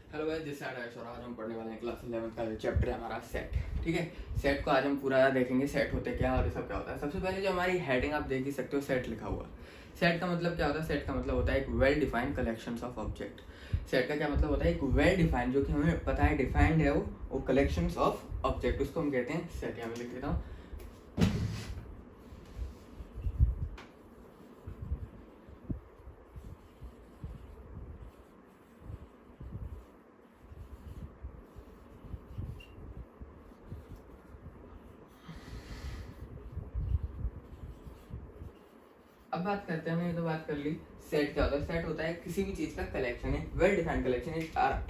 Hello guys, this side Ayush और आज हम पढ़ने वाले हैं क्लास 11 का चैप्टर है हमारा सेट। ठीक है, सेट को आज हम पूरा देखेंगे। सेट होते क्या और ये सब क्या होता है। सबसे पहले जो हमारी हेडिंग आप देख ही सकते हो, सेट लिखा हुआ। सेट का मतलब क्या होता है? सेट का मतलब होता है एक well defined collection of object. Set का क्या मतलब होता है? एक वेल डिफाइंड, जो कि हमें पता है डिफाइंड है वो कलेक्शन ऑफ ऑब्जेक्ट, उसको हम कहते हैं सेट। यहाँ पे लिख देता हूँ। अब बात करते हैं, हमने ये तो बात कर ली। सेट क्या होता है? सेट होता है किसी भी चीज का कलेक्शन, एक वेल डिफाइंड कलेक्शन,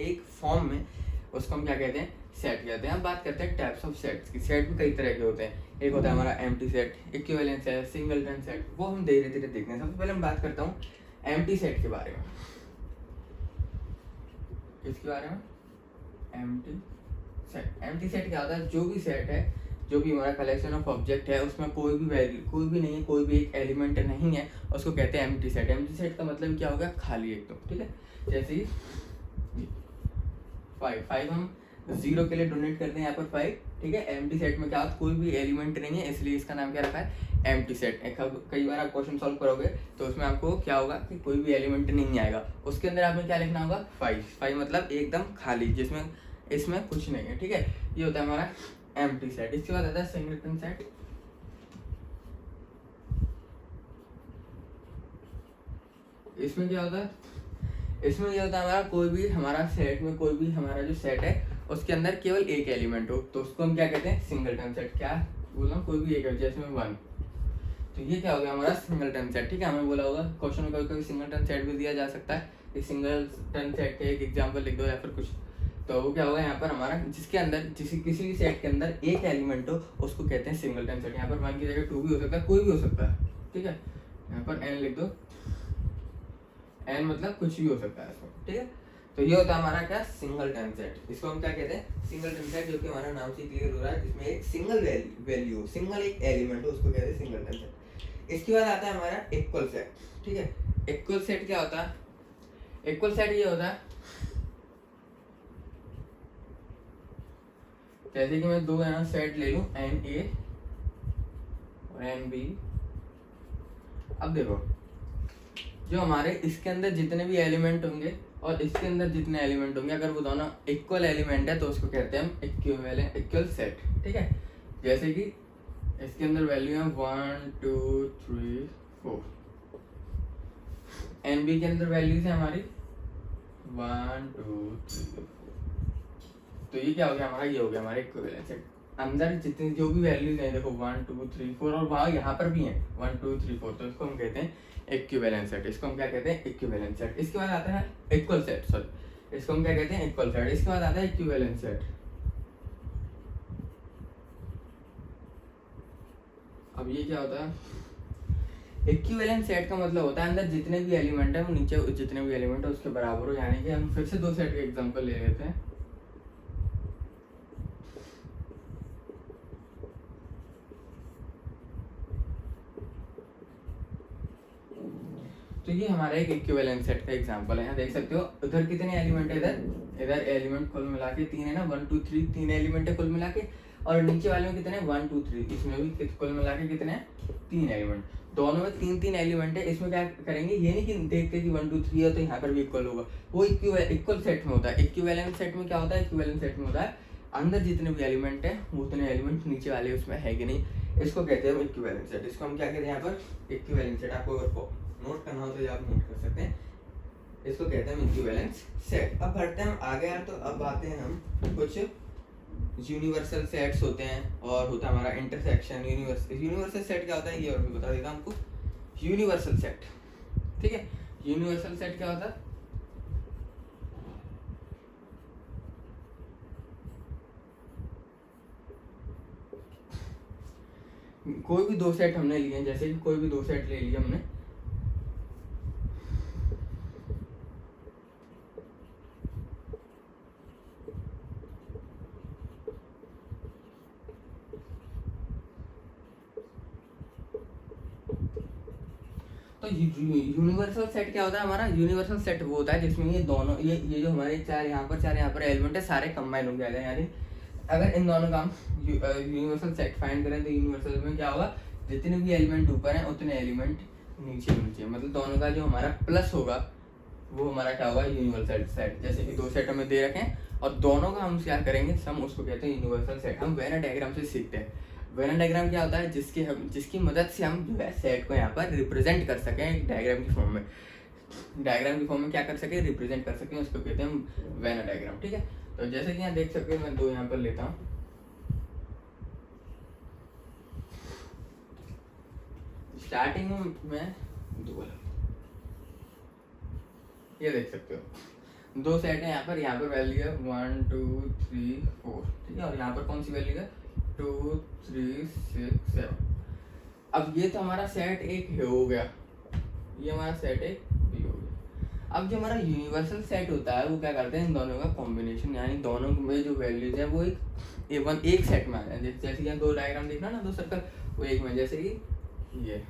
एक फॉर्म में, उसको हम क्या कहते हैं? सेट कहते हैं। अब बात करते हैं टाइप्स ऑफ सेट्स की। सेट भी कई तरह के होते हैं। एक होता है हमारा empty set, equivalent set, singleton set, वो हम धीरे धीरे देखते हैं। सबसे पहले मैं बात करता हूँ एम्प्टी सेट के बारे में। किसके बारे में? Empty set. एम्प्टी सेट क्या होता है? जो भी सेट है, जो भी हमारा कलेक्शन ऑफ ऑब्जेक्ट है, उसमें कोई भी वैल्यू, कोई भी नहीं है, कोई भी एक एलिमेंट नहीं है, उसको कहते हैं एम्प्टी सेट। एम्प्टी सेट का मतलब क्या होगा? खाली एकदम। ठीक है, जैसे ही 5 हम 0 के लिए डोनेट करते हैं यहाँ पर 5। ठीक है, एम्प्टी सेट में क्या होता है? कोई भी एलिमेंट नहीं है, इसलिए इसका नाम क्या रखा है? Empty set. कई बार आप क्वेश्चन सॉल्व करोगे तो उसमें आपको क्या होगा कि कोई भी एलिमेंट नहीं आएगा, उसके अंदर आपने क्या लिखना होगा? 5 मतलब एकदम खाली, जिसमें इसमें कुछ नहीं है। ठीक है, ये होता है हमारा एम्प्टी सेट। इसके बाद आता है सिंगलटन सेट। इसमें क्या होता है? इसमें ये होता है हमारा कोई भी हमारा सेट में, कोई भी हमारा जो सेट है उसके अंदर केवल एक एलिमेंट हो, तो उसको हम क्या कहते हैं? Singleton set. क्या बोला? कोई भी एक है, जैसे में 1, तो ये क्या हो गया? हमारा सिंगलटन सेट। ठीक है, हमें बोला होगा क्वेश्चन में कभी कभी सिंगलटन सेट भी दिया जा सकता है कि सिंगलटन सेट का एक एग्जांपल लिख दो या फिर कुछ। तो वो क्या होगा यहाँ पर हमारा, जिसके अंदर किसी भी सेट के अंदर एक एलिमेंट हो, उसको कहते हैं सिंगलटन सेट। यहाँ पर 1 की जगह 2 भी हो सकता है, कोई भी हो सकता है। ठीक है, यहाँ पर n लिख दो। n मतलब कुछ भी हो सकता है इसमें। ठीक है, तो ये होता है हमारा क्या? Singleton set. इसको हम क्या कहते हैं? सिंगलटन सेट, जो कि हमारा नाम से क्लियर हो रहा है, जिसमें एक सिंगल वैल्यू, सिंगल एक एलिमेंट हो, उसको कहते हैं सिंगलटन सेट। इसके बाद आता है हमारा इक्वल सेट। ठीक है, इक्वल सेट क्या होता है? इक्वल सेट ये होता है जैसे कि मैं दो यहाँ सेट ले लूं, एन ए और एन बी। अब देखो, जो हमारे इसके अंदर जितने भी एलिमेंट होंगे और इसके अंदर जितने एलिमेंट होंगे, अगर वो दोनों इक्वल एलिमेंट है तो उसको कहते हैं हम इक्वल सेट। ठीक है, जैसे कि इसके अंदर वैल्यू है 1 2 3 4, एन बी के अंदर वैल्यूज है हमारी 1 2 3। तो ये क्या हो गया हमारा? ये हो गया हमारा इक्विवेलेंट सेट। अंदर जितनी जो भी वैल्यूज हैं, देखो 1 2 3 4, और वहाँ यहाँ पर भी है 1 2 3 4, तो इसको हम कहते हैं इक्विवेलेंट सेट। इसको हम क्या कहते हैं? Equivalent set. इसके बाद आता है इक्वल सेट, सॉरी, इसको हम क्या कहते हैं? Equal set. इसके बाद आता है इक्विवेलेंट सेट। अब ये क्या होता है? इक्विवेलेंट सेट का मतलब होता है अंदर जितने भी एलिमेंट है वो नीचे जितने भी एलिमेंट है उसके बराबर हो। यानी कि हम फिर से दो सेट के एग्जांपल ले लेते हैं। तो ये हमारा एक इक्विवेलेंट सेट का एग्जांपल है। यहाँ देख सकते हो उधर कितने एलिमेंट है, इधर एलिमेंट कुल मिला के 3 है ना, 1 2 3, 3 एलिमेंट है कुल मिला के। और नीचे वाले में कितने? 1 2 3, इसमें भी कुल मिला के कितने हैं? 3 एलिमेंट। दोनों में 3 एलिमेंट है। इसमें क्या करेंगे? ये नहीं कि देखते कि 1 2 3 है तो यहाँ पर भी इक्वल होगा, वो इक्वल सेट में होता है। इक्विवेलेंट सेट में क्या होता है? इक्विवेलेंट सेट में होता है अंदर जितने भी एलिमेंट है उतने एलिमेंट नीचे वाले उसमें है कि नहीं, इसको कहते हैं इक्विवेलेंट सेट। इसको हम क्या कहते हैं यहाँ पर? Equivalent set. आपको नोट करना हो तो आप नोट कर सकते हैं। इसको कहते हैं इक्विवेलेंस सेट। अब बढ़ते हैं हम आगे यार, तो अब आते हैं हम कुछ यूनिवर्सल सेट्स होते हैं और होता है हमारा इंटरसेक्शन। यूनिवर्सल सेट क्या होता है ये और भी बता देता हूं हमको। यूनिवर्सल सेट, ठीक है, यूनिवर्सल सेट क्या होता है? कोई भी दो सेट हमने लिए, जैसे कि कोई भी दो सेट ले लिए हमने, तो तो यूनिवर्सल सेट क्या होता है हमारा? यूनिवर्सल सेट वो होता है जिसमें ये दोनों ये जो हमारे चार यहाँ पर एलिमेंट है सारे कंबाइन हो गए। यानी अगर इन दोनों का हम यूनिवर्सल सेट फाइंड करें तो यूनिवर्सल में क्या होगा, जितने भी एलिमेंट ऊपर हैं उतने एलिमेंट नीचे, मतलब दोनों का जो हमारा प्लस होगा वो हमारा क्या होगा, यूनिवर्सल सेट। जैसे कि दो सेट हमें दे रखे हैं और दोनों का हम क्या करेंगे, सम, उसको कहते हैं यूनिवर्सल सेट। हम वेन डायग्राम से सीखते हैं। वेन डायग्राम क्या होता है, जिसकी मदद से हम जो है सेट को यहाँ पर रिप्रेजेंट कर सकें एक डायग्राम की फॉर्म में। डायग्राम की फॉर्म में क्या कर सके, रिप्रेजेंट कर सकें, उसको कहते हैं हम वेन डायग्राम। ठीक है, तो जैसे कि यहाँ देख सकते हैं, मैं दो यहाँ पर लेता हूँ। स्टार्टिंग में दो, ये देख सकते हो दो सेट है यहाँ पर वैल्यू है 1 2 3 4, ठीक है, और यहाँ पर कौन सी वैल्यू है 2 3 6 7। अब ये तो हमारा सेट एक हो गया, ये हमारा सेट एक भी हो गया। अब जो हमारा यूनिवर्सल सेट होता है वो क्या करते हैं, इन दोनों का कॉम्बिनेशन, यानी दोनों में जो वैल्यूज है वो एक सेट में आ जाए। जैसे यहाँ दो डायग्राम देखना ना, दो सर्कल, वो एक में, जैसे कि ये,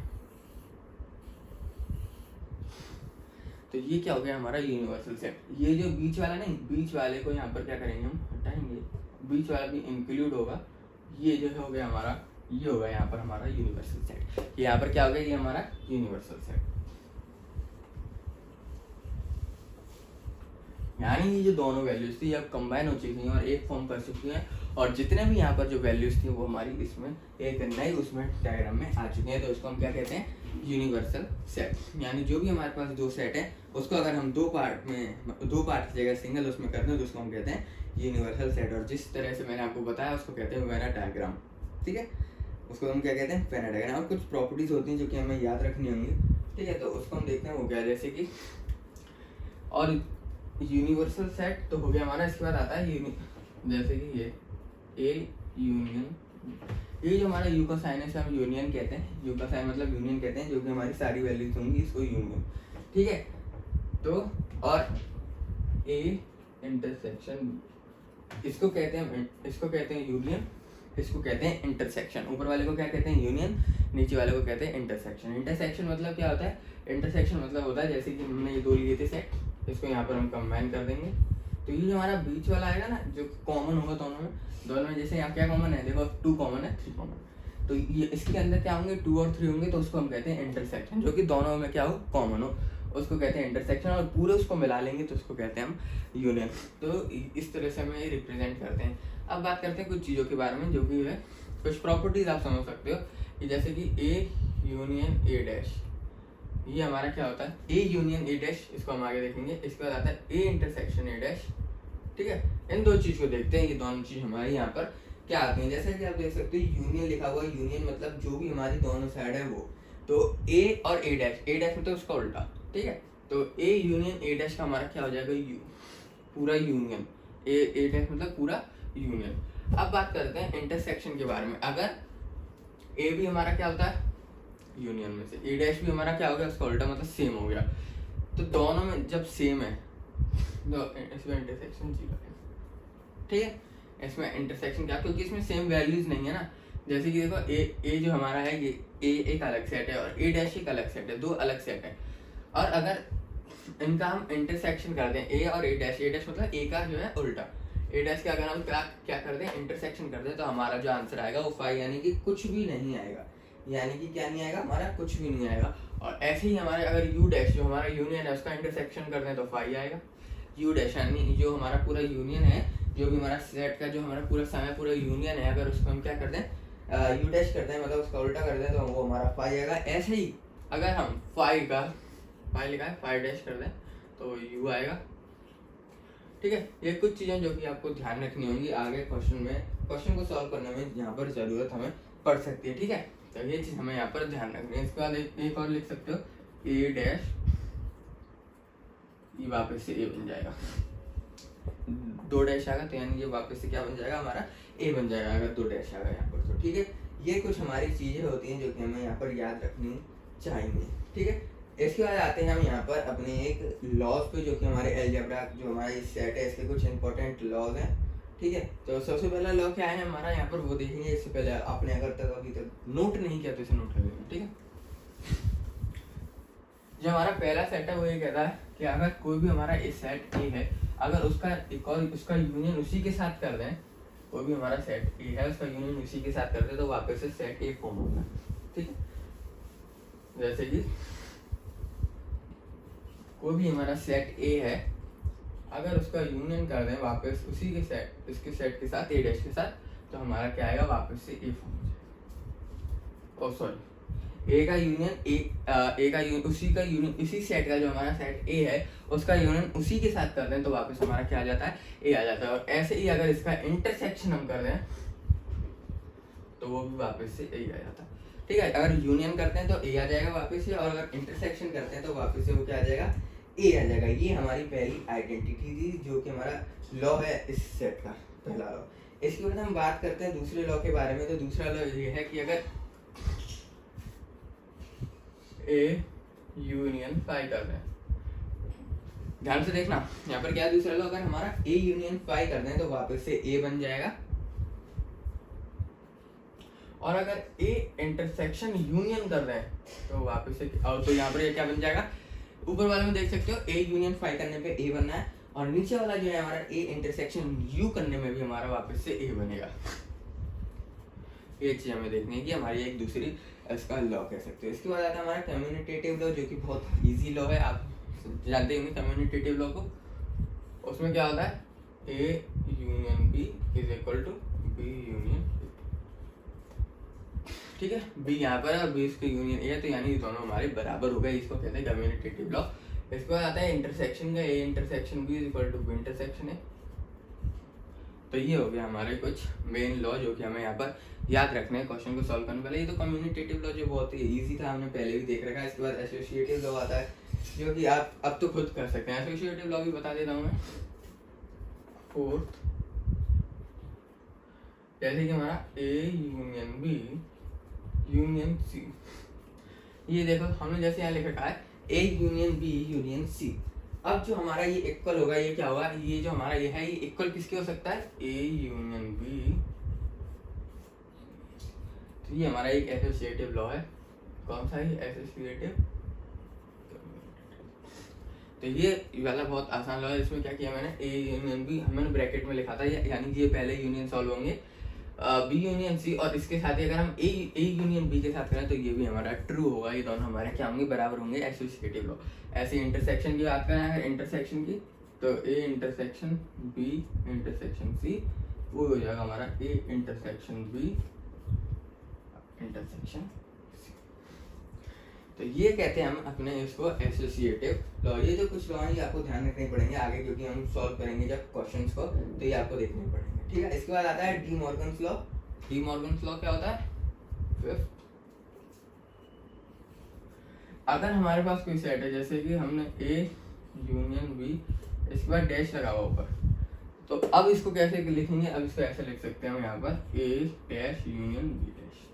तो ये क्या हो गया हमारा यूनिवर्सल सेट। ये जो बीच वाला नहीं, बीच वाले को यहाँ पर क्या करेंगे, हम हटाएंगे, बीच वाला भी इंक्लूड होगा। ये जो हो गया हमारा, ये होगा यहाँ पर हमारा यूनिवर्सल सेट। यहाँ पर क्या हो गया, ये हमारा यूनिवर्सल सेट। यानी ये जो दोनों वैल्यूज थी अब कंबाइन हो चुकी हैं और एक फॉर्म कर चुकी हैं, और जितने भी यहाँ पर जो वैल्यूज थी वो हमारी इसमें एक नई उसमें डायग्राम में आ चुकी हैं। तो उसको हम क्या कहते हैं, यूनिवर्सल सेट। यानी जो भी हमारे पास दो सेट है उसको अगर हम दो पार्ट की जगह सिंगल उसमें करते हैं तो उसको हम कहते हैं यूनिवर्सल सेट। और जिस तरह से मैंने आपको बताया उसको कहते हैं वेन डायग्राम। ठीक है, उसको हम क्या कहते हैं, वेन डायग्राम। और कुछ प्रॉपर्टीज होती हैं जो कि हमें याद रखनी होंगी। ठीक है, तो उसको हम देखते हैं वो क्या, जैसे कि, और यूनिवर्सल सेट तो हो गया हमारा। इसके बाद आता है जैसे कि ये ए यूनियन, ये जो हमारा यू का साइन है इसे हम यूनियन कहते हैं। यू का साइन मतलब यूनियन कहते हैं, जो कि हमारी सारी वैल्यूज होंगी इसको यूनियन। ठीक है, तो और ए इंटरसेक्शन, इसको कहते हैं यूनियन, इसको कहते हैं इंटरसेक्शन। ऊपर वाले को क्या कहते हैं, यूनियन, नीचे वाले को कहते हैं इंटरसेक्शन। इंटरसेक्शन मतलब क्या होता है, इंटरसेक्शन मतलब होता है जैसे कि हमने ये दो लिए थे सेट, इसको यहाँ पर हम कंबाइन कर देंगे तो ये जो हमारा बीच वाला आएगा ना, जो कॉमन होगा दोनों में, जैसे यहाँ क्या कॉमन है, देखो 2 कॉमन है, 3 कॉमन, तो ये इसके अंदर क्या होंगे, 2 और 3 होंगे, तो उसको हम कहते हैं इंटरसेक्शन। जो कि दोनों में क्या हो, कॉमन हो, उसको कहते हैं इंटरसेक्शन। और पूरे उसको मिला लेंगे तो उसको कहते हैं हम यूनियन। तो इस तरह से हम ये रिप्रेजेंट करते हैं। अब बात करते हैं कुछ चीज़ों के बारे में, जो कि है कुछ प्रॉपर्टीज आप समझ सकते हो कि जैसे कि ए यूनियन ए डैश, ये हमारा क्या होता है, ए यूनियन ए डैश, इसको हम आगे देखेंगे। इसके बाद आता है ए इंटरसेक्शन ए डैश। ठीक है, इन दो चीज को देखते हैं, ये दोनों चीज हमारी यहाँ पर क्या आती हैं। जैसे कि आप देख सकते हो यूनियन लिखा हुआ है, यूनियन मतलब जो भी हमारी दोनों साइड है वो, तो ए और ए डैश मतलब उसका उल्टा। ठीक है, तो ए यूनियन ए डैश का हमारा क्या हो जाएगा, पूरा यूनियन, ए डैश मतलब पूरा यूनियन। अब बात करते हैं इंटरसेक्शन के बारे में। अगर ए भी हमारा क्या होता है यूनियन में से, ए डैश भी हमारा क्या हो गया, उसका उल्टा मतलब सेम हो गया, तो दोनों में जब सेम है तो इसमें इंटरसेक्शन 0 है। ठीक है, इसमें इंटरसेक्शन क्या, क्योंकि इसमें सेम वैल्यूज नहीं है ना। जैसे कि देखो ए जो हमारा है, ये ए एक अलग सेट है और ए डैश एक अलग सेट है, दो अलग सेट है। और अगर इनका हम इंटरसेक्शन कर दें, ए और ए डैश मतलब ए का जो है उल्टा, ए डैश का अगर हम क्या कर दें, इंटरसेक्शन कर दें, तो हमारा जो आंसर आएगा वो 5, यानी कि कुछ भी नहीं आएगा। यानी कि क्या नहीं आएगा, हमारा कुछ भी नहीं आएगा। और ऐसे ही हमारे अगर यू डैश जो हमारा यूनियन है उसका इंटरसेक्शन कर दें तो 5 आएगा। यू डैश यानी जो हमारा पूरा यूनियन है, जो भी हमारा सेट का जो हमारा पूरा समय पूरा यूनियन है, अगर उसको हम क्या कर दें, यू डैश कर दें, मतलब उसका उल्टा कर दें, तो वो हमारा 5 आएगा। ऐसे ही अगर हम 5 लिखा है 5 डैश कर दें तो यू आएगा। ठीक है, ये कुछ चीज़ें जो कि आपको ध्यान रखनी होंगी आगे क्वेश्चन को सॉल्व करने में, यहाँ पर ज़रूरत हमें पड़ सकती है। ठीक है, तो ये चीज़ हमें यहाँ पर ध्यान रखनी है। इसके बाद एक और लिख सकते हो, ए डैश, ये वापस से ए बन जाएगा, 2 डैश आएगा तो यानी ये वापस से क्या बन जाएगा, हमारा ए बन जाएगा अगर 2 डैश आएगा यहाँ पर। तो ठीक है, ये कुछ हमारी चीज़ें होती हैं जो कि हमें यहाँ पर याद रखनी चाहिए। ठीक है, इसके बाद आते हैं हम यहाँ पर अपने एक लॉज पे, जो कि हमारे अलजेब्रा जो हमारा सेट है इसके कुछ इंपॉर्टेंट लॉज हैं। ठीक है, तो सबसे पहला लॉ क्या है हमारा यहाँ पर, वो देखेंगे। इससे पहले आपने अगर तक अभी तक नोट नहीं किया तो इसे नोट कर लेना। ठीक है, जो हमारा पहला सेट है वो ये कहता है कि अगर कोई भी हमारा ए सेट ए है, अगर उसका एक और उसका यूनियन उसी के साथ कर दें, कोई भी हमारा सेट ए है उसका यूनियन उसी के साथ कर दे तो वापस से सेट ए फॉर्म होगा। ठीक है, जैसे कि कोई भी हमारा सेट ए है, अगर उसका यूनियन कर दें वापस उसी के सेट इसके सेट के साथ ए डैश के साथ, तो हमारा क्या आएगा, वापस से ए फॉर्म हो जाएगा। ओ सॉरी, ए का यूनियन उसी का यूनियन इसी सेट का जो हमारा सेट ए है उसका यूनियन उसी के साथ कर दें तो वापस हमारा क्या आ जाता है, ए आ जाता है। और ऐसे ही अगर इसका इंटरसेक्शन हम कर दें तो वो भी वापस से ए आ जाता है। ठीक है, अगर यूनियन करते हैं तो ए आ जाएगा वापस से, और अगर इंटरसेक्शन करते हैं तो वापस से वो क्या आ जाएगा, ए आ जाएगा। ये हमारी पहली आइडेंटिटी थी जो कि हमारा लॉ है इस सेट का, पहला लॉ। इसके बाद हम बात करते हैं दूसरे लॉ के बारे में। तो दूसरा लॉ ये है कि अगर ए यूनियन फाई कर दें, ध्यान से देखना यहाँ पर क्या है दूसरा लॉ, अगर हमारा ए यूनियन फाई कर दें तो वापस से ए बन जाएगा, और अगर ए इंटरसेक्शन यूनियन कर दें तो वापस से, और तो यहाँ पर ये क्या बन जाएगा, ऊपर वाले में देख सकते हो ए यूनियन फाई करने पे ए बनना है, और नीचे वाला जो है हमारा ए इंटरसेक्शन यू करने में भी हमारा वापस से ए बनेगा। ये चीज हमें देखनी है कि हमारी एक दूसरी इसका लॉ कह सकते हो। इसके बाद आता है हमारा कम्युनिटेटिव लॉ, जो कि बहुत इजी लॉ है, आप जानते होंगे कम्युनिटेटिव लॉ को। उसमें क्या होता है, A union B is equal to B union. ठीक है, बी यहाँ पर और बी इसके यूनियन ए है, तो यानी दोनों हमारे बराबर हो गए, इसको कहते हैं कम्युनिटेटिव लॉ। इसके बाद आता है इंटरसेक्शन का, A intersection B is equal to B intersection A. तो ये हो गया हमारे कुछ मेन लॉ जो कि हमें यहाँ पर याद रखने हैं क्वेश्चन को सॉल्व करने पहले। ये तो कम्युनिटेटिव लॉ जो बहुत ही इजी था, हमने पहले भी देख रखा है। इसके बाद एसोसिएटिव लॉ आता है जो कि आप अब तो खुद कर सकते हैं। एसोसिएटिव लॉ भी बता देता हूँ मैं। फोर्थ, जैसे कि हमारा A union B union C, ये देखो हमने जैसे यहाँ लिख रखा है A union B union C. अब जो हमारा ये इक्वल होगा, ये क्या होगा, ये जो हमारा ये है ये इक्वल किसके हो सकता है, ए यूनियन बी। तो ये हमारा एक एसोसिएटिव लॉ है। कौन सा है, एसोसिएटिव। तो ये वाला बहुत आसान लॉ है। इसमें क्या किया मैंने, ए यूनियन बी मैंने ब्रैकेट में लिखा था, यानी कि ये पहले यूनियन सॉल्व होंगे बी यूनियन सी, और इसके साथ ही अगर हम ए यूनियन बी के साथ करें तो ये भी हमारा ट्रू होगा। ये दोनों हमारे क्या होंगे, बराबर होंगे, एसोसिएटिव लॉ। ऐसे इंटरसेक्शन की बात करें अगर इंटरसेक्शन की, तो A intersection B intersection C वो हो जाएगा हमारा A intersection B intersection C. तो ये कहते हैं हम अपने इसको एसोसिएटिव लॉ। ये जो कुछ लॉ है आपको ध्यान रखने पड़ेंगे आगे, क्योंकि हम सॉल्व करेंगे जब क्वेश्चंस को, तो ये आपको देखने पड़ेंगे। ठीक है, इसके बाद आता है D Morgan's law. D Morgan's law क्या होता है, फिफ्थ, अगर हमारे पास कोई सेट है जैसे कि हमने ए यूनियन बी, इसके बाद डैश लगा हुआ ऊपर, तो अब इसको कैसे लिखेंगे, अब इसको ऐसे लिख सकते हैं हम यहाँ पर ए डैश यूनियन बी डैश।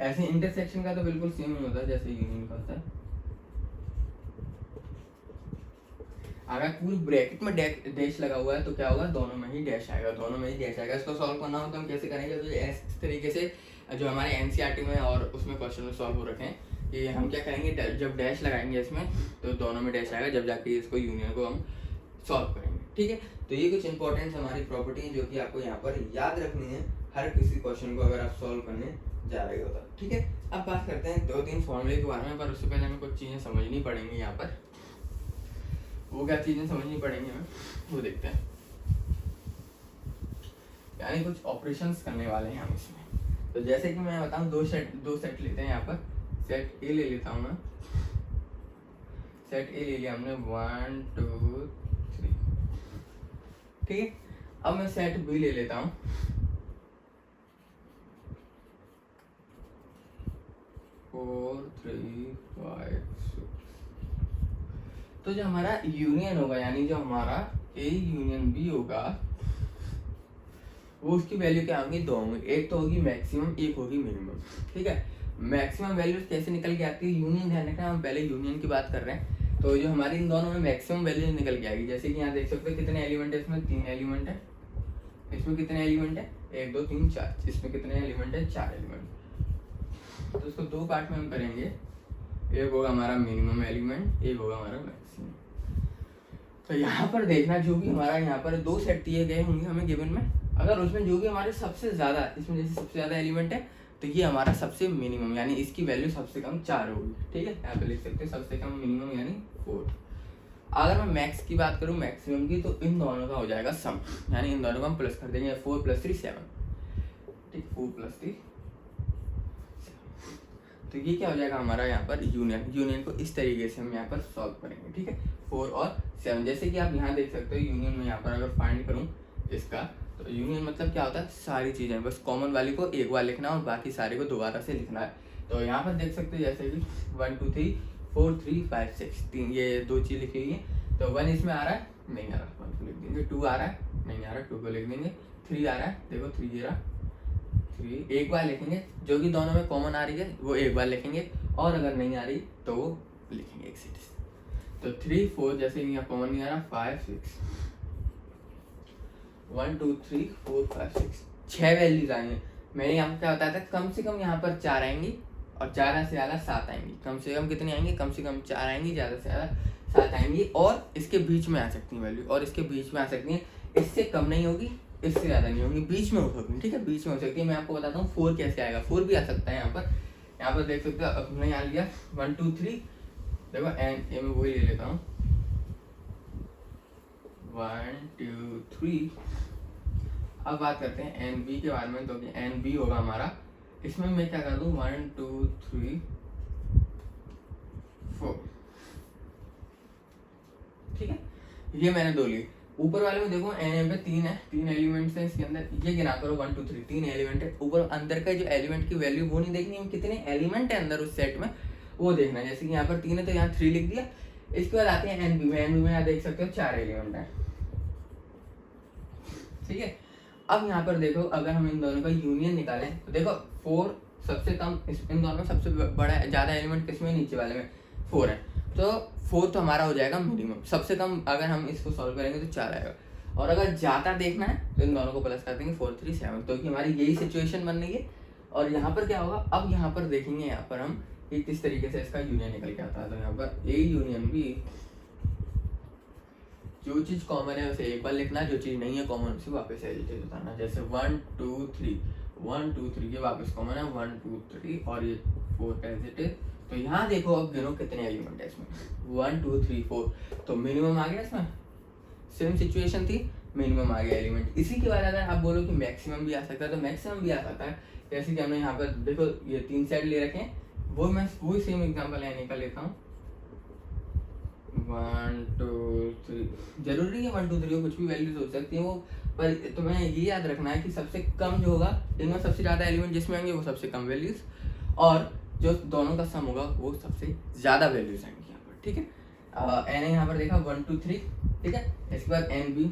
ऐसे इंटरसेक्शन का तो बिल्कुल सेम ही होता है जैसे यूनियन का होता है। अगर पूरी ब्रैकेट में डैश लगा हुआ है तो क्या होगा, दोनों में ही डैश आएगा, दोनों में ही डैश आएगा। इसको सॉल्व करना हो तो हम कैसे करेंगे, तो इस तरीके से जो हमारे एनसीईआरटी में और उसमें क्वेश्चन सॉल्व हो रखे हैं कि हम क्या करेंगे, जब डैश लगाएंगे इसमें तो दोनों में डैश आएगा, जब जाके इसको यूनियन को हम सॉल्व करेंगे। ठीक है, तो ये कुछ इंपॉर्टेंट हमारी प्रॉपर्टी है जो कि आपको यहाँ पर याद रखनी है हर किसी क्वेश्चन को अगर आप सॉल्व करने जा रहे हो तो। ठीक है, अब बात करते हैं 2-3 फॉर्मूले के बारे में, पर उससे पहले हमें कुछ चीज़ें समझनी पड़ेंगी यहाँ पर। वो क्या चीज़ें समझनी पड़ेंगी हमें, वो देखते हैं। यानी कुछ ऑपरेशंस करने वाले हैं हम इसमें। तो जैसे कि मैं बताऊँ, दो सेट लेते हैं यहाँ पर। सेट ए ले लेता हूँ मैं, सेट ए ले लिया हमने 1 2 3। ठीक है, अब मैं सेट बी ले लेता हूँ, 4 3 5 6। तो जो हमारा यूनियन होगा, यानी जो हमारा ए यूनियन बी होगा, वो उसकी वैल्यू क्या होगी, दो होंगी। एक तो होगी मैक्सिमम, एक होगी मिनिमम। ठीक है, मैक्सिमम वैल्यू कैसे निकल के आती है, यूनियन ध्यान रखना, हम पहले यूनियन की बात कर रहे हैं। तो जो हमारी इन दोनों में मैक्सिमम वैल्यू निकल के आएगी, जैसे कि यहाँ देख सकते हो कितने एलिमेंट है इसमें, 3 एलिमेंट है। इसमें कितने एलिमेंट है, 1 2 3 4। इसमें कितने एलिमेंट है, 4 एलिमेंट। तो इसको 2 पार्ट में हम करेंगे। एक होगा हमारा मिनिमम एलिमेंट, एक होगा हमारा मैक्सिमम। तो यहाँ पर देखना जो भी हमारा यहाँ पर 2 सेट दिए गए होंगे हमें गिवन में, अगर उसमें जो भी हमारे सबसे ज़्यादा, इसमें जैसे सबसे ज़्यादा एलिमेंट है तो ये हमारा सबसे मिनिमम, यानी इसकी वैल्यू सबसे कम 4 होगी। ठीक है, यहाँ पे लिख सकते हैं सबसे कम मिनिमम यानी 4। अगर मैं मैक्स की बात करूँ मैक्सिमम की, तो इन दोनों का हो जाएगा सम, यानी इन दोनों को हम प्लस कर देंगे। 4 + 3 7। ठीक, 4 + 3 7। तो ये क्या हो जाएगा हमारा यहाँ पर यूनियन को इस तरीके से हम यहाँ पर सॉल्व करेंगे। ठीक है, 4 और 7, जैसे कि आप यहाँ देख सकते हो यूनियन में यहाँ पर अगर फाइंड करूँ इसका, तो यूनियन मतलब क्या होता है, सारी चीज़ें बस कॉमन वाली को एक बार लिखना और बाकी सारे को दोबारा से लिखना है। तो यहाँ पर देख सकते हो जैसे कि 1 2 3 4 3 5 6 3, ये 2 चीज़ लिखी हुई है। तो 1 इसमें आ रहा है, नहीं आ रहा, 1 को लिख देंगे। 2 आ रहा है, नहीं आ रहा, 2 को लिख देंगे। 3 आ रहा है, देखो 3 ये रहा, 3 एक बार लिखेंगे, जो कि दोनों में कॉमन आ रही है वो एक बार लिखेंगे, और अगर नहीं आ रही तो वो लिखेंगे एक सीट। तो 3 4 जैसे यहाँ कॉमन नहीं आ रहा, 5 6 1 2 3 4 5 6 6 वैल्यूज आएंगे। मैंने यहाँ पर क्या बताया था, कम से कम यहाँ पर 4 आएंगी और ज़्यादा से ज़्यादा 7 आएंगी। कम से कम कितनी आएंगी, कम से कम 4 आएंगी, ज़्यादा से ज़्यादा 7 आएंगी, और इसके बीच में आ सकती हैं वैल्यू, और इसके बीच में आ सकती हैं, इससे कम नहीं होगी, इससे ज़्यादा नहीं होगी, बीच में हो सकती है। ठीक है, बीच में हो सकती है। मैं आपको बताता हूँ 4 कैसे आएगा, 4 भी आ सकता है यहाँ पर देख सकते हो। अपने यहाँ लिया 1 2 3, देखो एन ए में वही ले लेता हूँ 1 2 3। अब बात करते हैं एन बी के बारे में। तो एन बी होगा हमारा, इसमें मैं क्या कर दूं 1 2 3 4। ठीक है, ये मैंने 2 ली। ऊपर वाले में देखो एन पे 3 है, 3 एलिमेंट्स हैं इसके अंदर, ये गिना करो 1 2 3, 3 एलिमेंट है। ऊपर अंदर का जो एलिमेंट की वैल्यू वो नहीं देखनी है, कितने एलिमेंट है अंदर उस सेट में वो देखना है। जैसे कि यहाँ पर 3 है तो यहाँ 3 लिख दिया। इसके बाद आते हैं एन बी में। एन बी में यहाँ देख सकते हो 4 एलिमेंट है। ठीक है, अब यहाँ पर देखो अगर हम इन दोनों का यूनियन निकालें तो देखो 4 सबसे कम, इन दोनों में सबसे बड़ा ज़्यादा एलिमेंट किसमें, नीचे वाले में 4 है। तो 4 तो हमारा हो जाएगा मिनिमम। सबसे कम अगर हम इसको सॉल्व करेंगे तो 4 आएगा, और अगर ज़्यादा देखना है तो इन दोनों को प्लस कर देंगे 4 3 7। तो कि हमारी यही सिचुएशन बन रही है। और यहाँ पर क्या होगा, अब यहाँ पर देखेंगे यहाँ पर हम कि किस तरीके से इसका यूनियन निकल के आता है। तो यहाँ पर ए यूनियन बी, जो चीज़ कॉमन है उसे एक बार लिखना, जो चीज़ नहीं है कॉमन उसे वापस एडिटेड बताना। जैसे 1 2 3 1 2 3 ये वापस कॉमन है 1 2 3, और ये 4 एज इट इज। तो यहाँ देखो अब गिनो कितने एलिमेंट है इसमें, 1 2 3 4। तो मिनिमम आ गया इसमें, सेम सिचुएशन थी, मिनिमम आ गया एलिमेंट। इसी के बाद अगर आप बोलो कि मैक्सिमम भी आ सकता है तो मैक्सिमम भी आ सकता है। जैसे कि हमने यहाँ पर देखो ये 3 सेट ले रखे हैं, वो मैं वही सेम एग्जाम्पल लेने का लेता हूँ 1 2 3। जरूरी है 1 2 3 कुछ भी वैल्यूज हो सकती है वो, पर तुम्हें ये याद रखना है कि सबसे कम जो होगा इनमें सबसे ज़्यादा एलिमेंट जिसमें होंगे वो सबसे कम वैल्यूज, और जो दोनों का सम होगा वो सबसे ज़्यादा वैल्यूज आएंगी यहाँ पर। ठीक है, एन यहाँ पर देखा 1 2 3। ठीक है, इसके बाद एन बी,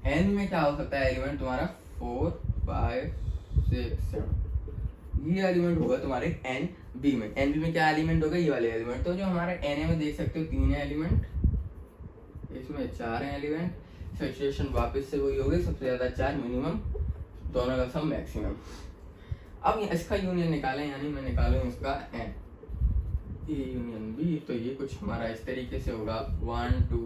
एन में क्या हो सकता है एलिमेंट तुम्हारा 4 5 6 7। ये एलिमेंट होगा तुम्हारे एन बी में। एन बी में क्या एलिमेंट होगा, ये वाले एलिमेंट। तो जो हमारे एन ए में देख सकते हो 3 है एलिमेंट, इसमें 4 है एलिमेंट। सिचुएशन वापस से वही हो गई, सबसे ज़्यादा 4 मिनिमम, दोनों का सम मैक्सिमम। अब इसका यूनियन निकालें, यानी मैं निकालूँ इसका एन ए यूनियन बी। तो ये कुछ हमारा इस तरीके से होगा 1 2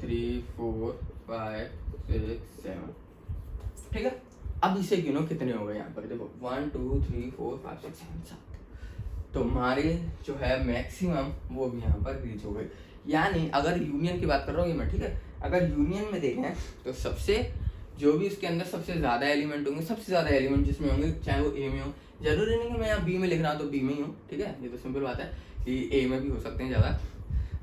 3 4 5 6 7। ठीक है, अब इसे गिनो कितने हो गए यहाँ पर देखो 1 2 3 4 5 6 7 7। तो हमारे जो है मैक्सिमम वो भी यहाँ पर रीच हो गई। यानी अगर यूनियन की बात कर रहा हूँ मैं, ठीक है, अगर यूनियन में देखें तो सबसे जो भी इसके अंदर सबसे ज़्यादा एलिमेंट होंगे, सबसे ज़्यादा एलिमेंट जिसमें होंगे, चाहे वो ए में हो, जरूरी नहीं कि मैं यहाँ बी में लिख रहा हूँ तो बी में ही हूँ। ठीक है, ये तो सिंपल बात है कि ए में भी हो सकते हैं ज़्यादा।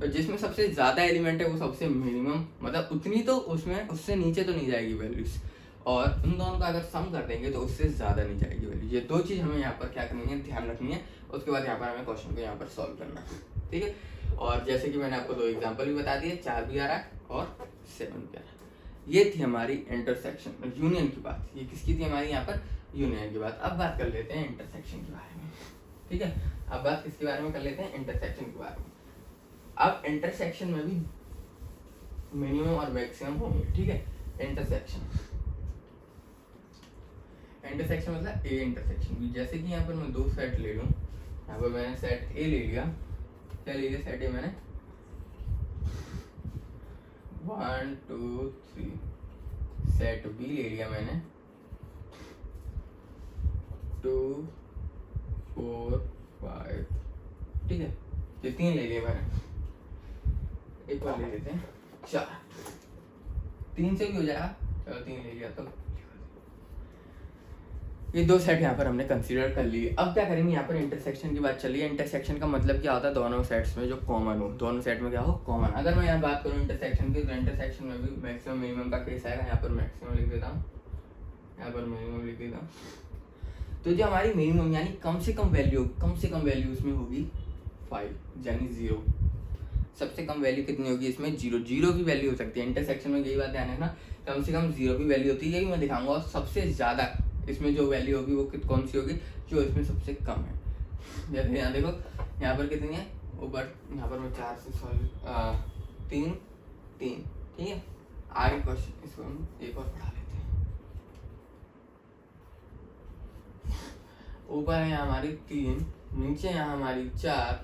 तो जिसमें सबसे ज़्यादा एलिमेंट है वो सबसे मिनिमम, मतलब उतनी तो उसमें उससे नीचे तो नहीं जाएगी वैल्यूज, और उन दोनों का अगर सम कर देंगे तो उससे ज़्यादा नहीं जाएगी वैल्यू। ये 2 चीज़ हमें यहाँ पर क्या करनी है, ध्यान रखनी है। उसके बाद यहाँ पर हमें क्वेश्चन को यहाँ पर सॉल्व करना है। ठीक है, और जैसे कि मैंने आपको 2 एग्जाम्पल भी बता दिए, 4 भी आ रहा है और 7 भी आ रहा है। ये थी हमारी इंटरसेक्शन यूनियन की बात। ये किसकी थी हमारी यहाँ पर, यूनियन की बात। अब बात कर लेते हैं इंटरसेक्शन के बारे में। ठीक है, अब बात किसके बारे में कर लेते हैं, इंटरसेक्शन के बारे में। अब इंटरसेक्शन में भी मिनिमम और मैक्सिमम होंगे। ठीक है, इंटरसेक्शन मतलब ए इंटरसेक्शन भी। जैसे कि यहाँ पर मैं 2 सेट ले लूँ यहाँ पर मैंने सेट ए ले लिया, क्या ले लिया सेट ए मैंने 1 2 3, सेट बी ले लिया मैंने 2 4 5, ठीक है, ये 3 ले लिए मैंने, एक बार ले लेते हैं 4, 3 से भी हो जाएगा, चलो 3 ले लिया। तो ये 2 सेट यहाँ पर हमने कंसीडर कर लिए। अब क्या करेंगे, यहाँ पर इंटरसेक्शन की बात चली है। इंटरसेक्शन का मतलब क्या होता है, दोनों सेट्स में जो कॉमन हो, दोनों सेट में क्या हो कॉमन। अगर मैं यहाँ बात करूँ इंटरसेक्शन की, तो इंटरसेक्शन में भी मैक्सिमम मिनिमम का केस आएगा। यहाँ पर मैक्सिमम लिख देता हूँ, यहाँ पर मिनिमम लिख देता हूँ। तो जो हमारी मिनिमम यानी कम से कम वैल्यू उसमें होगी 5 यानी 0। सबसे कम वैल्यू कितनी होगी इसमें, 0। 0 की वैल्यू हो सकती है इंटरसेक्शन में, यही बात ध्यान रखना, कम से कम 0 की वैल्यू होती है, यही मैं दिखाऊंगा। और सबसे ज़्यादा इसमें जो वैल्यू होगी वो कौन सी होगी, जो इसमें सबसे कम है। जैसे यहाँ देखो, यहाँ पर कितनी है ऊपर, यहाँ पर मैं 4 से 3 3, ठीक है। आगे क्वेश्चन इसको हम एक और पढ़ा लेते हैं। ऊपर है हमारी 3, नीचे यहाँ हमारी 4,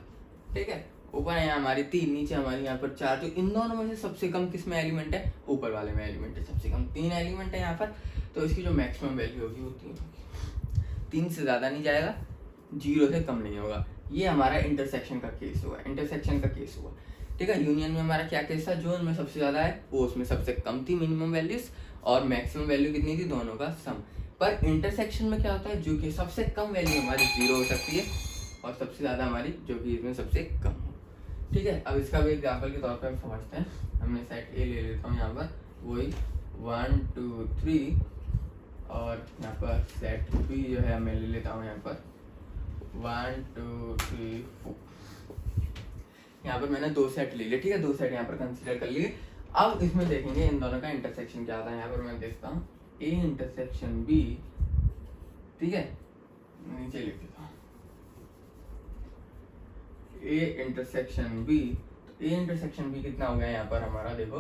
ठीक है। ऊपर है यहाँ हमारी 3, नीचे हमारी यहाँ पर 4। तो इन दोनों में से सबसे कम किस में एलिमेंट है, ऊपर वाले में एलिमेंट है। सबसे कम 3 एलिमेंट है यहाँ पर, तो इसकी जो मैक्सिमम वैल्यू होगी वो 3 होगी। 3 से ज़्यादा नहीं जाएगा, 0 से कम नहीं होगा। ये हमारा इंटरसेक्शन का केस हुआ, इंटरसेक्शन का केस हुआ, ठीक है। यूनियन में हमारा क्या केस था, जो उनमें सबसे ज़्यादा है वो उसमें सबसे कम थी मिनिमम वैल्यूज, और मैक्सिमम वैल्यू कितनी थी, दोनों का सम। पर इंटरसेक्शन में क्या होता है, जो कि सबसे कम वैल्यू हमारी 0 हो सकती है, और सबसे ज़्यादा हमारी जो कि इसमें सबसे कम हो, ठीक है। अब इसका भी एग्जाम्पल के तौर पर हम समझते हैं। हमने सेट ए ले लेता हूँ यहाँ पर, वही 1 2 3, और यहाँ पर सेट बी जो है मैं ले लेता हूँ यहाँ पर 1 2 3 4। यहाँ पर मैंने 2 सेट ले लिए, ठीक है। 2 सेट यहाँ पर कंसीडर कर लिए। अब इसमें देखेंगे इन दोनों का इंटरसेक्शन क्या होता है। यहाँ पर मैं देखता हूँ ए इंटरसेक्शन बी, ठीक है, नीचे लिख देता हूँ ए इंटरसेक्शन बी। तो ए इंटरसेक्शन बी कितना हो गया यहाँ पर हमारा, देखो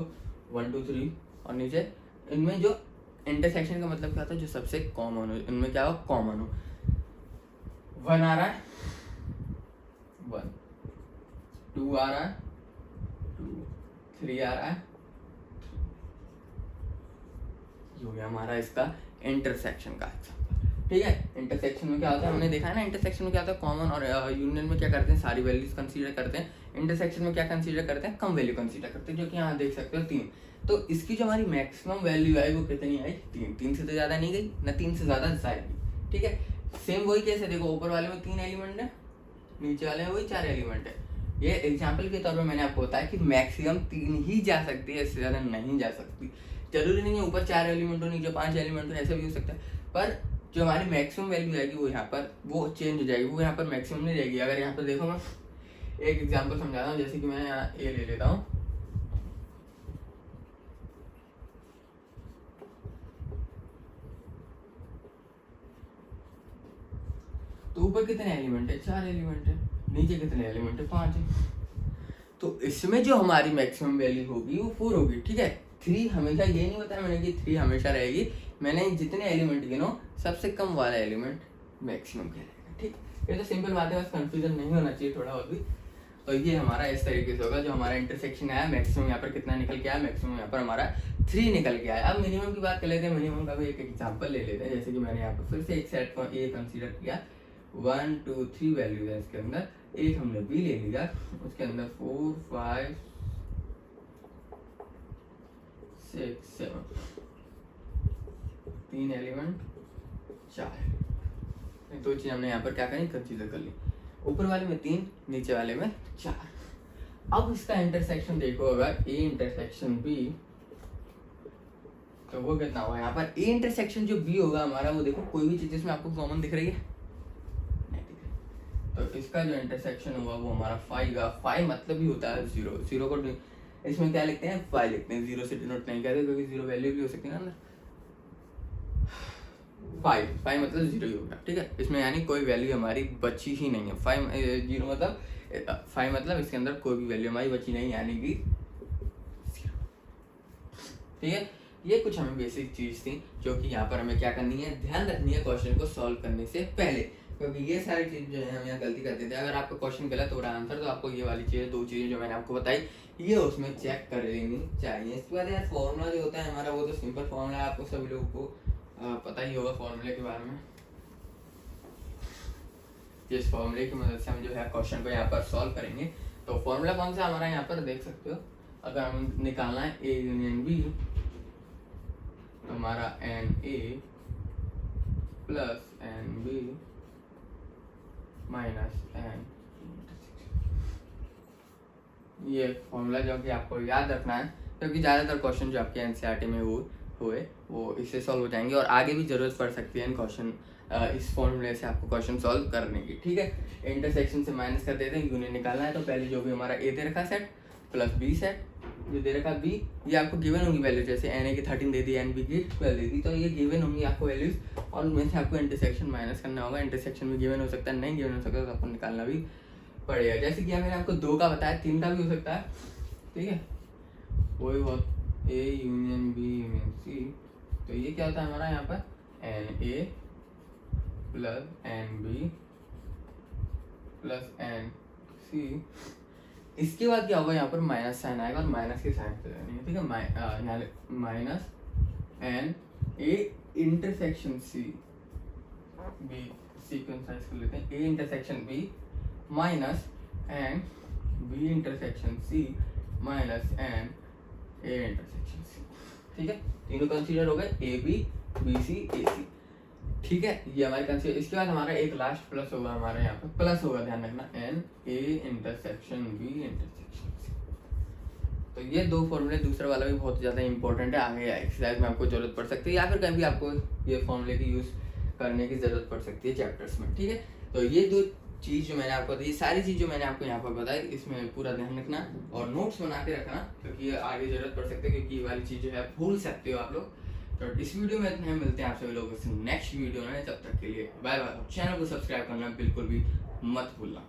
1 2 3, और नीचे इनमें जो इंटरसेक्शन का मतलब क्या होता है, जो सबसे कॉमन हो, इनमें क्या हो कॉमन हो। 1 आ रहा है 1, 2 आ रहा है 2, 3 आ रहा है, ये हो गया हमारा इसका इंटरसेक्शन का एग्जांपल, ठीक है। इंटरसेक्शन में क्या होता है, हमने देखा है ना, इंटरसेक्शन में क्या होता है कॉमन, और यूनियन में क्या करते हैं, सारी वैल्यूज कंसीडर करते हैं। इंटरसेक्शन में क्या कंसीडर करते हैं, कम वैल्यू कंसीडर करते हैं, जो कि यहाँ देख सकते हो 3। तो इसकी जो हमारी मैक्सिमम वैल्यू आई वो कितनी आई, 3। 3 से तो ज़्यादा नहीं गई, ना 3 से ज़्यादा जाएगी, ठीक है। सेम वही कैसे, देखो ऊपर वाले में 3 एलिमेंट है, नीचे वाले में वही 4 एलिमेंट है। ये एग्जाम्पल के तौर पर मैंने आपको बताया कि मैक्सिमम 3 ही जा सकती है, इससे ज़्यादा नहीं जा सकती। जरूरी नहीं है ऊपर 4 एलिमेंट हो, नीचे 5 एलिमेंट हो, ऐसा भी हो सकता है। पर जो हमारी मैक्सिमम वैल्यू आएगी वो यहाँ पर वो चेंज हो जाएगी, वो यहाँ पर मैक्सिमम नहीं रहेगी। अगर यहाँ पर देखो, मैं एक एग्जांपल समझाता हूँ। जैसे कि मैं यहाँ ए ले लेता हूँ, तो ऊपर कितने एलिमेंट है, 4 एलिमेंट है, नीचे कितने एलिमेंट है, 5 है। तो इसमें जो हमारी मैक्सिमम वैल्यू होगी वो 4 होगी, ठीक है। 3 हमेशा, ये नहीं बताया मैंने कि 3 हमेशा रहेगी, मैंने जितने एलिमेंट गिनो सबसे कम वाला एलिमेंट मैक्सिमम कहलाएगा, ठीक। ये तो सिंपल बात है, बस कंफ्यूजन नहीं होना चाहिए थोड़ा और भी। तो ये हमारा इस तरीके से होगा, जो हमारा इंटरसेक्शन आया, मैक्सिमम यहाँ पर कितना निकल के आया, मैक्सिमम यहाँ पर हमारा 3 निकल के आया। अब मिनिमम की बात कर लेते हैं, मिनिमम का भी एक एग्जाम्पल ले लेते हैं। जैसे कि मैंने यहाँ पर फिर से एक सेट को ए कंसीडर किया, 1 2 3 वैल्यू है इसके अंदर, एक हमने बी ले लिया, उसके अंदर 4 5 6 7, 3 एलिमेंट 4, दो चीज हमने यहाँ पर क्या करें, कंसीडर कर ली। ऊपर वाले में 3, नीचे वाले में 4। अब इसका इंटरसेक्शन देखो, अगर ए इंटरसेक्शन बी, तो वो कितना हुआ यहाँ पर। ए इंटरसेक्शन जो बी होगा हमारा, वो देखो कोई भी चीज इसमें आपको कॉमन दिख रही है, नहीं दिख रही। तो इसका जो इंटरसेक्शन हुआ वो हमारा 5 का। 5 मतलब ही होता है 0। 0 को इसमें क्या लिखते हैं, 5 लिखते हैं, 0 से डिनोट नहीं करते, क्योंकि 0 वैल्यू भी हो सकती है ना। 5 मतलब 0 ही होगा, ठीक है। इसमें यानी कोई वैल्यू हमारी बची ही नहीं है। 5 0 मतलब 5 मतलब इसके अंदर कोई भी वैल्यू हमारी बची नहीं, यानी कि 0, ठीक है। ये कुछ हमें बेसिक चीज थी जो कि यहाँ पर हमें क्या करनी है, ध्यान रखनी है क्वेश्चन को सॉल्व करने से पहले। क्योंकि ये सारी चीज़ जो है हम यहाँ गलती करते थे। अगर आपका क्वेश्चन गलत हो रहा है आंसर, तो आपको ये वाली चीज़ें, 2 चीज़ें जो मैंने आपको बताई, ये उसमें चेक कर लेनी चाहिए। इसके बाद यार फॉर्मूला जो होता है हमारा, वो तो सिंपल फॉर्मूला है, आपको सभी लोगों को पता ही होगा फॉर्मूले के बारे में। जिस फॉर्मूले की मदद से हम जो है क्वेश्चन को यहाँ पर सॉल्व करेंगे। तो फॉर्मूला कौन सा हमारा यहाँ पर देख सकते हो। अगर हम निकालना है ए यूनियन बी, तो हमारा N A plus N B minus N, ये फॉर्मूला जो कि आपको याद रखना है, क्योंकि ज़्यादातर क्वेश्चन जो आपके एनसीईआरटी में हुए वो इससे सॉल्व हो जाएंगे, और आगे भी ज़रूरत पड़ सकती है इन क्वेश्चन इस फॉर्मूले से आपको क्वेश्चन सॉल्व करने की। ठीक है, इंटरसेक्शन से माइनस कर देते हैं, यूनियन निकालना है। तो पहले जो भी हमारा ए दे रखा सेट प्लस बी सेट जो दे रखा बी, ये आपको गिवन होंगी वैल्यू, जैसे एन ए की 13 दे दी, एन बी की 12 दे दी, तो ये गिवन होंगी आपको वैल्यूज, और उनमें से आपको इंटरसेक्शन माइनस करना होगा। इंटरसेक्शन भी गिवन हो सकता है, नहीं गिवन हो सकता, तो आपको निकालना भी पड़ेगा। जैसे कि मैंने आपको 2 का बताया, 3 का भी हो सकता है। ठीक है, वही बहुत A union B union C, तो ये क्या होता है हमारा यहाँ पर N A plus N B plus N C. इसके बाद क्या होगा, यहाँ पर माइनस साइन आएगा, और माइनस की साइन से जानी है। ठीक है, minus N A intersection C B, sequence size कर लेते हैं, A intersection B minus N B intersection C minus N A intersection C. ठीक है, तीनों कंसीडर हो गए, ए बी बी सी ए सी। ठीक है, ये हमारे कंसीडर। इसके बाद हमारा एक लास्ट प्लस होगा, हमारे यहाँ पे प्लस होगा, ध्यान रखना, N A intersection B intersection C. तो ये 2 फॉर्मूले, दूसरा वाला भी बहुत ज़्यादा इंपॉर्टेंट है, आगे एक्सरसाइज में आपको जरूरत पड़ सकती है, या फिर कहीं भी आपको ये फॉर्मूले की यूज़ करने की ज़रूरत पड़ सकती है चैप्टर्स में। ठीक है, तो ये 2 चीज़ जो मैंने आपको दी, सारी चीज़ जो मैंने आपको यहाँ पर बताई, इसमें पूरा ध्यान रखना और नोट्स बना के रखना, क्योंकि ये आगे जरूरत पड़ सकती है, क्योंकि ये वाली चीज़ जो है भूल सकते हो आप लोग। तो इस वीडियो में इतना, मिलते हैं आप सभी लोगों से नेक्स्ट वीडियो में। तब तक के लिए बाय बाय। चैनल को सब्सक्राइब करना बिल्कुल भी मत भूलना।